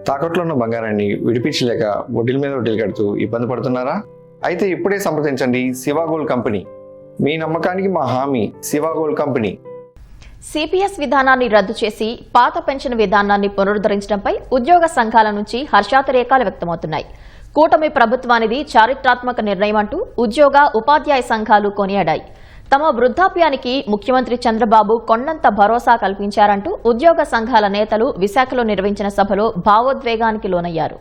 తాకట్లో ఉన్న బంగారాన్ని విడిపించలేక వడ్డీల మీద వడ్డీలు కడుతూ ఇబ్బంది పడుతున్నారా? అయితే ఇప్పుడే సంప్రదించండి శివ గోల్డ్ కంపెనీ. మీ నమ్మకానికి మా హామీ శివ గోల్డ్ కంపెనీ. సిపిఎస్ విధానాన్ని రద్దు చేసి పాత పెన్షన్ విధానాన్ని పునరుద్ధరించడంపై ఉద్యోగ సంఘాల నుంచి హర్షాతిరేకాలు వ్యక్తమవుతున్నాయి. కూటమి ప్రభుత్వానిది చారిత్రాత్మక నిర్ణయం అంటూ ఉద్యోగ ఉపాధ్యాయ సంఘాలు కొనియాడాయి. తమ వృద్ధాప్యానికి ముఖ్యమంత్రి చంద్రబాబు కొండంత భరోసా కల్పించారంటూ ఉద్యోగ సంఘాల నేతలు విశాఖలో నిర్వహించిన సభలో భావోద్వేగానికి లోనయ్యారు.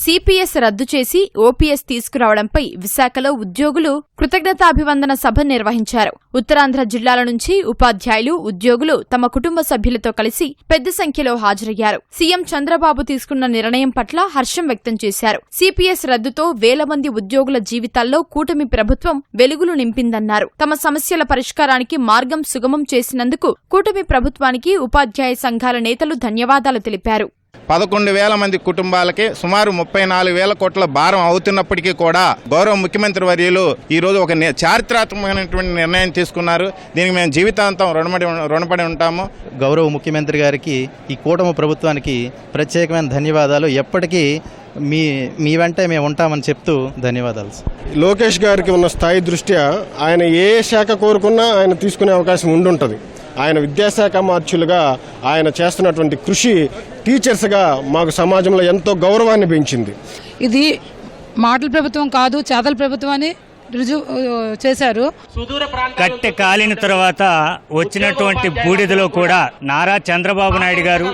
సిపిఎస్ రద్దు చేసి ఓపీఎస్ తీసుకురావడంపై విశాఖలో ఉద్యోగులు కృతజ్ఞతాభివందన సభ నిర్వహించారు. ఉత్తరాంధ్ర జిల్లాల నుంచి ఉపాధ్యాయులు, ఉద్యోగులు తమ కుటుంబ సభ్యులతో కలిసి పెద్ద సంఖ్యలో హాజరయ్యారు. సీఎం చంద్రబాబు తీసుకున్న నిర్ణయం పట్ల హర్షం వ్యక్తం చేశారు. సిపిఎస్ రద్దుతో వేల మంది ఉద్యోగుల జీవితాల్లో కూటమి ప్రభుత్వం వెలుగులు నింపిందన్నారు. తమ సమస్యల పరిష్కారానికి మార్గం సుగమం చేసినందుకు కూటమి ప్రభుత్వానికి ఉపాధ్యాయ సంఘాల నేతలు ధన్యవాదాలు తెలిపారు. 11,000 మంది కుటుంబాలకి సుమారు 34,000 కోట్ల భారం అవుతున్నప్పటికీ కూడా గౌరవ ముఖ్యమంత్రి వర్యులు ఈ రోజు ఒక చారిత్రాత్మకమైనటువంటి నిర్ణయం తీసుకున్నారు. దీనికి మేము జీవితాంతం రుణపడి ఉంటాము. గౌరవ ముఖ్యమంత్రి గారికి, ఈ కూటమి ప్రభుత్వానికి ప్రత్యేకమైన ధన్యవాదాలు. ఎప్పటికీ మీ వెంటే మేము ఉంటామని చెప్తూ ధన్యవాదాలు. లోకేష్ గారికి ఉన్న స్థాయి దృష్ట్యా ఆయన ఏ శాఖ కోరుకున్నా ఆయన తీసుకునే అవకాశం ఉండుంటుంది. ఆయన విద్యాశాఖ మార్చులుగా ఆయన చేస్తున్నటువంటి కృషి టీచర్స్గా మాకు సమాజంలో ఎంతో గౌరవాన్ని పెంచింది. ఇది మాటల ప్రభుత్వం కాదు, చేతల ప్రభుత్వం అని రుజువు చేశారు. కట్టె కాలిన తర్వాత వచ్చినటువంటి బూడిదలో కూడా నారా చంద్రబాబు నాయుడు గారు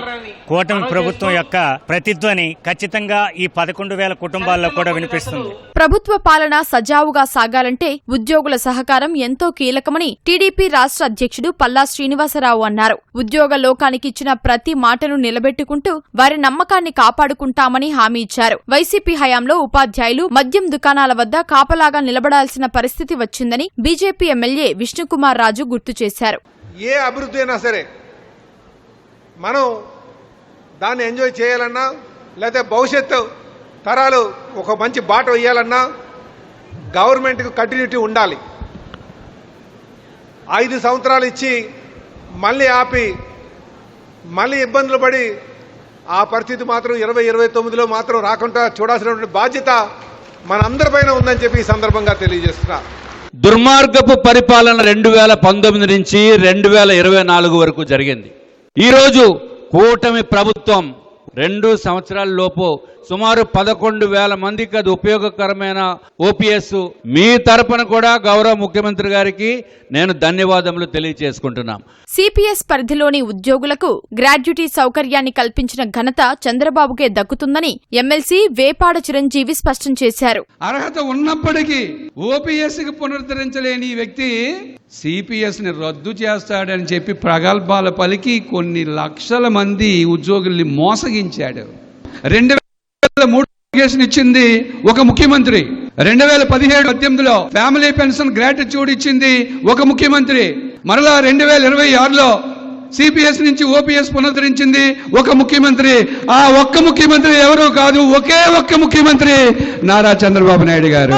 కూటమి ప్రభుత్వం యొక్క ప్రతిధ్వని ఖచ్చితంగా ఈ 11,000 కుటుంబాల్లో కూడా వినిపిస్తుంది. ప్రభుత్వ పాలన సజావుగా సాగాలంటే ఉద్యోగుల సహకారం ఎంతో కీలకమని టీడీపీ రాష్ట్ర అధ్యక్షుడు పల్లా శ్రీనివాసరావు అన్నారు. ఉద్యోగ లోకానికి ఇచ్చిన ప్రతి మాటను నిలబెట్టుకుంటూ వారి నమ్మకాన్ని కాపాడుకుంటామని హామీ ఇచ్చారు. వైసీపీ హయాంలో ఉపాధ్యాయులు మద్యం దుకాణాల వద్ద కాపలాగా నిలబడాల్సిన పరిస్థితి వచ్చిందని బీజేపీ ఎమ్మెల్యే విష్ణుకుమార్ రాజు గుర్తు చేశారు. ఏ అభివృద్ధి అయినా సరే మనం దాన్ని ఎంజాయ్ చేయాలన్నా, లేకపోతే భవిష్యత్తు తరాలు ఒక మంచి బాట వేయాలన్నా గవర్నమెంట్కి కంటిన్యూటీ ఉండాలి. 5 సంవత్సరాలు ఇచ్చి మళ్ళీ ఆపి మళ్ళీ ఇబ్బందులు పడి ఆ పరిస్థితి మాత్రం 2029లో మాత్రం రాకుండా చూడాల్సినటువంటి బాధ్యత మనందరిపైన ఉందని చెప్పి ఈ సందర్భంగా తెలియజేస్తున్నా. దుర్మార్గపు పరిపాలన 2019 నుంచి 2024 వరకు జరిగింది. ఈరోజు కూటమి ప్రభుత్వం 2 సంవత్సరాల లోపు సుమారు 11,000 మందికి అది ఉపయోగకరమైన ఓపీఎస్. మీ తరపున కూడా గౌరవ ముఖ్యమంత్రి గారికి నేను ధన్యవాదములు తెలియజేసుకుంటున్నాం. సిపిఎస్ పరిధిలోని ఉద్యోగులకు గ్రాడ్యుటీ సౌకర్యాన్ని కల్పించిన ఘనత చంద్రబాబుకే దక్కుతుందని ఎమ్మెల్సీ వేపాడ చిరంజీవి స్పష్టం చేశారు. అర్హత ఉన్నప్పటికీ ఓపీఎస్ కి పునరుద్ధరించలేని ఈ వ్యక్తి సిపిఎస్ ని రద్దు చేస్తాడని చెప్పి ప్రగల్భాల పలికి కొన్ని లక్షల మంది ఉద్యోగుల్ని మోసగించాడు. 2003 ఇచ్చింది ఒక ముఖ్యమంత్రి, 2017-18లో ఫ్యామిలీ పెన్షన్ గ్రాట్యుటీ ఇచ్చింది ఒక ముఖ్యమంత్రి, మరలా 2026లో సిపిఎస్ నుంచి ఓపీఎస్ పునరుద్ధరించింది ఒక ముఖ్యమంత్రి. ఆ ఒక్క ముఖ్యమంత్రి ఎవరూ కాదు, ఒకే ఒక్క ముఖ్యమంత్రి నారా చంద్రబాబు నాయుడు గారు.